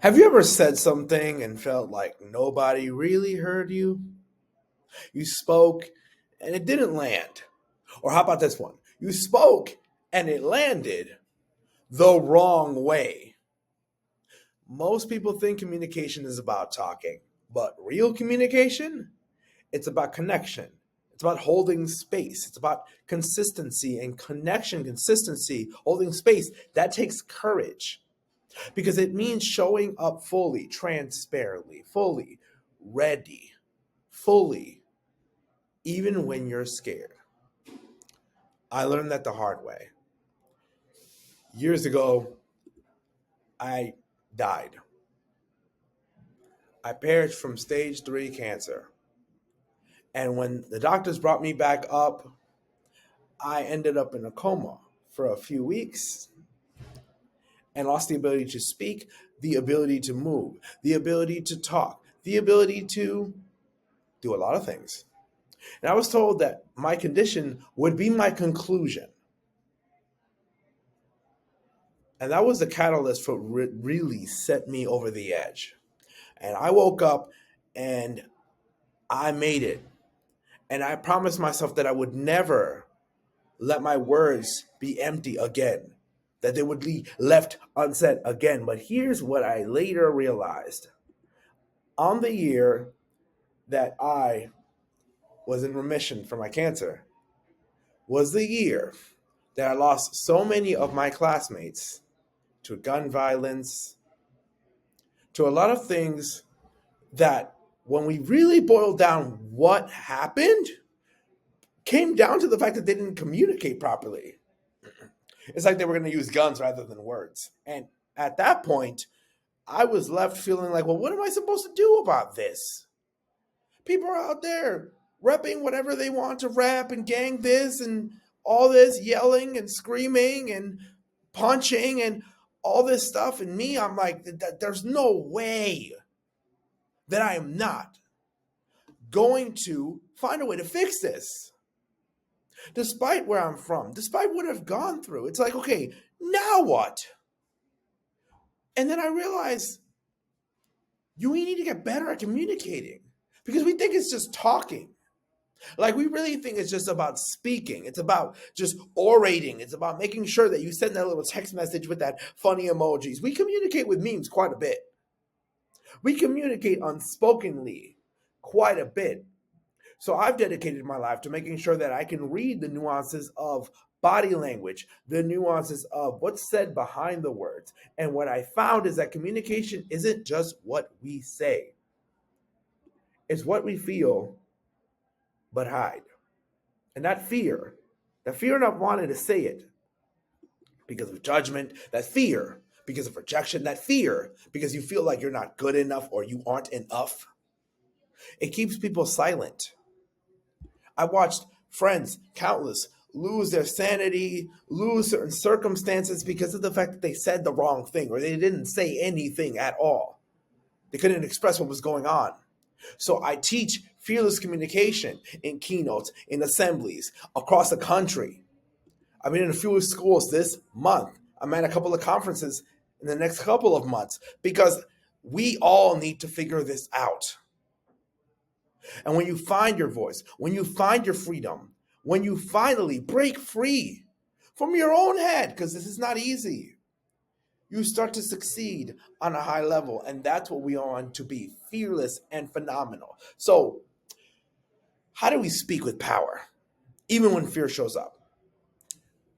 Have you ever said something and felt like nobody really heard you? You spoke and it didn't land. Or how about this one? You spoke and it landed the wrong way. Most people think communication is about talking, but real communication, it's about connection. It's about holding space. It's about consistency and connection, consistency, holding space. That takes courage because it means showing up fully, transparently, fully, ready, fully, even when you're scared. I learned that the hard way. Years ago, I died. I perished from stage 3 cancer. And when the doctors brought me back up, I ended up in a coma for a few weeks and lost the ability to speak, the ability to move, the ability to talk, the ability to do a lot of things. And I was told that my condition would be my conclusion. And that was the catalyst for really set me over the edge. And I woke up and I made it. And I promised myself that I would never let my words be empty again, that they would be left unsaid again. But here's what I later realized. On the year that I was in remission from my cancer was the year that I lost so many of my classmates to gun violence, to a lot of things that when we really boiled down what happened, came down to the fact that they didn't communicate properly. It's like they were going to use guns rather than words. And at that point, I was left feeling like, well, what am I supposed to do about this? People are out there repping whatever they want to rap and gang this and all this yelling and screaming and punching and all this stuff. And me, I'm like, there's no way that I am not going to find a way to fix this. Despite where I'm from, despite what I've gone through, it's like, okay, now what? And then I realized we need to get better at communicating because we think it's just talking. Like we really think it's just about speaking. It's about just orating. It's about making sure that you send that little text message with that funny emojis. We communicate with memes quite a bit. We communicate unspokenly quite a bit. So I've dedicated my life to making sure that I can read the nuances of body language, the nuances of what's said behind the words. And what I found is that communication isn't just what we say. It's what we feel but hide. And that fear not wanting to say it because of judgment, that fear because of rejection, that fear because you feel like you're not good enough or you aren't enough, it keeps people silent. I watched friends, countless, lose their sanity, lose certain circumstances because of the fact that they said the wrong thing or they didn't say anything at all. They couldn't express what was going on. So I teach fearless communication in keynotes, in assemblies across the country. I've been in a few schools this month. I'm at a couple of conferences in the next couple of months because we all need to figure this out. And when you find your voice, when you find your freedom, when you finally break free from your own head, because this is not easy, you start to succeed on a high level. And that's what we want to be, fearless and phenomenal. So how do we speak with power, even when fear shows up?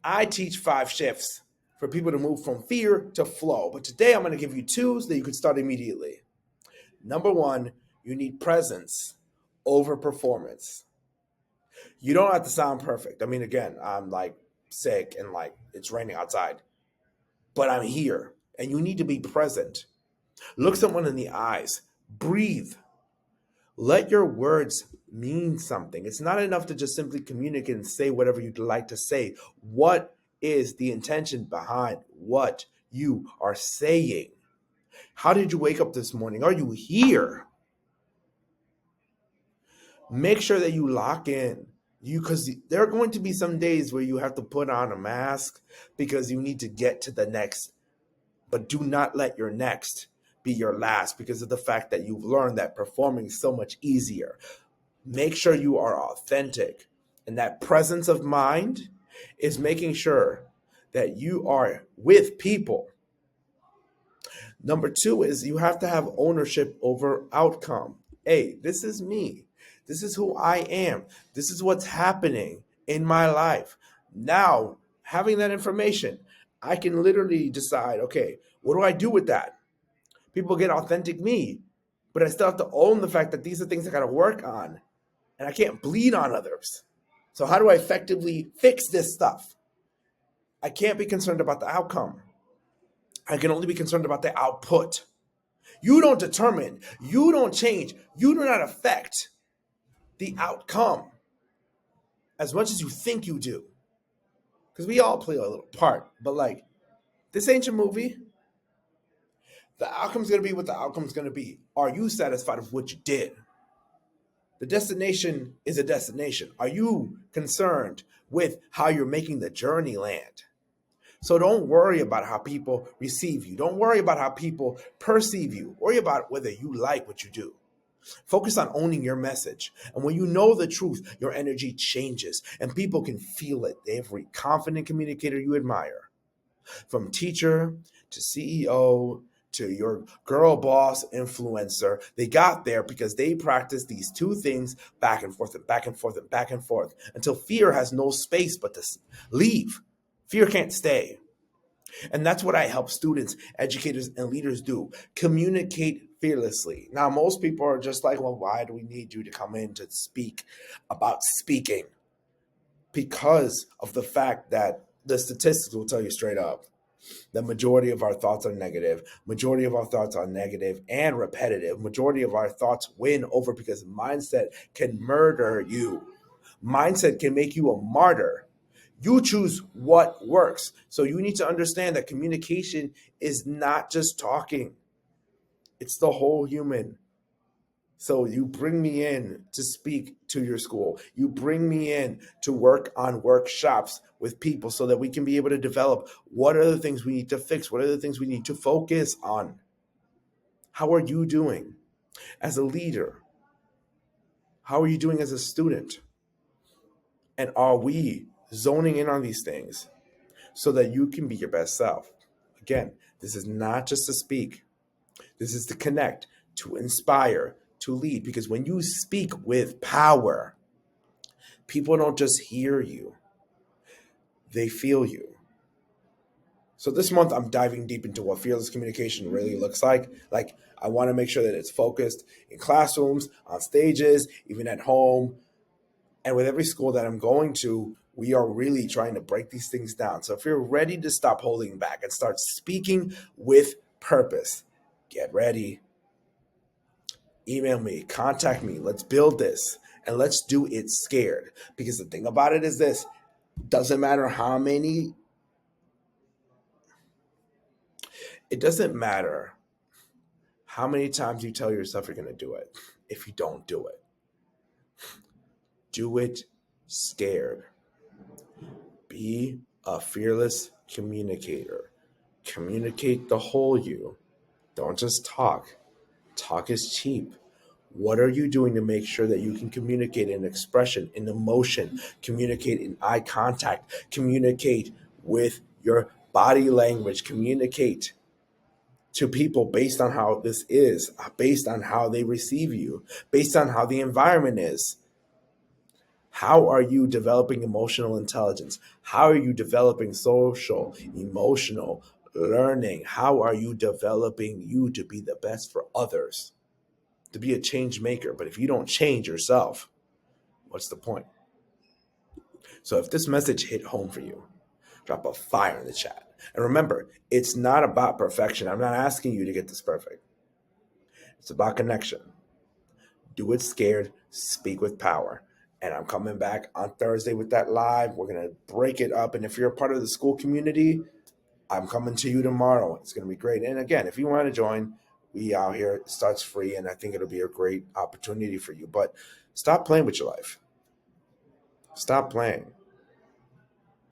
I teach 5 shifts for people to move from fear to flow. But today I'm going to give you 2 so that you can start immediately. Number 1, you need presence over performance. You don't have to sound perfect. I mean, again, I'm like sick and like it's raining outside, but I'm here and you need to be present. Look someone in the eyes, breathe. Let your words mean something. It's not enough to just simply communicate and say whatever you'd like to say. What is the intention behind what you are saying? How did you wake up this morning? Are you here? Make sure that you lock in. Because there are going to be some days where you have to put on a mask because you need to get to the next. But do not let your next be your last because of the fact that you've learned that performing is so much easier. Make sure you are authentic. And that presence of mind is making sure that you are with people. Number two is you have to have ownership over outcome. Hey, this is me. This is who I am. This is what's happening in my life. Now, having that information, I can literally decide, okay, what do I do with that? People get authentic me, but I still have to own the fact that these are things I got to work on and I can't bleed on others. So, how do I effectively fix this stuff? I can't be concerned about the outcome. I can only be concerned about the output. You don't determine, you don't change, you do not affect the outcome as much as you think you do. Because we all play a little part. But like, this ain't your movie. The outcome's gonna be what the outcome's gonna be. Are you satisfied with what you did? The destination is a destination. Are you concerned with how you're making the journey land? So don't worry about how people receive you. Don't worry about how people perceive you. Worry about whether you like what you do. Focus on owning your message. And when you know the truth, your energy changes and people can feel it. Every confident communicator you admire, from teacher to CEO to your girl boss influencer, they got there because they practiced these two things back and forth and back and forth and back and forth until fear has no space but to leave. Fear can't stay. And that's what I help students, educators, and leaders do. Communicate fearlessly. Now, most people are just like, well, why do we need you to come in to speak about speaking? Because of the fact that the statistics will tell you straight up. The majority of our thoughts are negative. Majority of our thoughts are negative and repetitive. Majority of our thoughts win over because mindset can murder you. Mindset can make you a martyr. You choose what works. So you need to understand that communication is not just talking. It's the whole human. So you bring me in to speak to your school. You bring me in to work on workshops with people so that we can be able to develop what are the things we need to fix? What are the things we need to focus on? How are you doing as a leader? How are you doing as a student? And are we zoning in on these things so that you can be your best self? Again, this is not just to speak. This is to connect, to inspire, to lead. Because when you speak with power, people don't just hear you, they feel you. So this month, I'm diving deep into what fearless communication really looks like. Like, I want to make sure that it's focused in classrooms, on stages, even at home. And with every school that I'm going to, we are really trying to break these things down. So if you're ready to stop holding back and start speaking with purpose, get ready. Email me, contact me. Let's build this and let's do it scared. Because the thing about it is this, doesn't matter how many, it doesn't matter how many times you tell yourself you're going to do it. If you don't do it scared. Be a fearless communicator. Communicate the whole you. Don't just talk. Talk is cheap. What are you doing to make sure that you can communicate in expression, in emotion, communicate in eye contact, communicate with your body language, communicate to people based on how this is, based on how they receive you, based on how the environment is? How are you developing emotional intelligence? How are you developing social, emotional learning? How are you developing you to be the best for others, to be a change maker? But if you don't change yourself, what's the point? So if this message hit home for you, drop a fire in the chat. And remember, it's not about perfection. I'm not asking you to get this perfect. It's about connection. Do it scared, speak with power. And I'm coming back on Thursday with that live. We're going to break it up. And if you're a part of the school community, I'm coming to you tomorrow. It's going to be great. And again, if you want to join, we out here, it starts free. And I think it'll be a great opportunity for you. But stop playing with your life. Stop playing.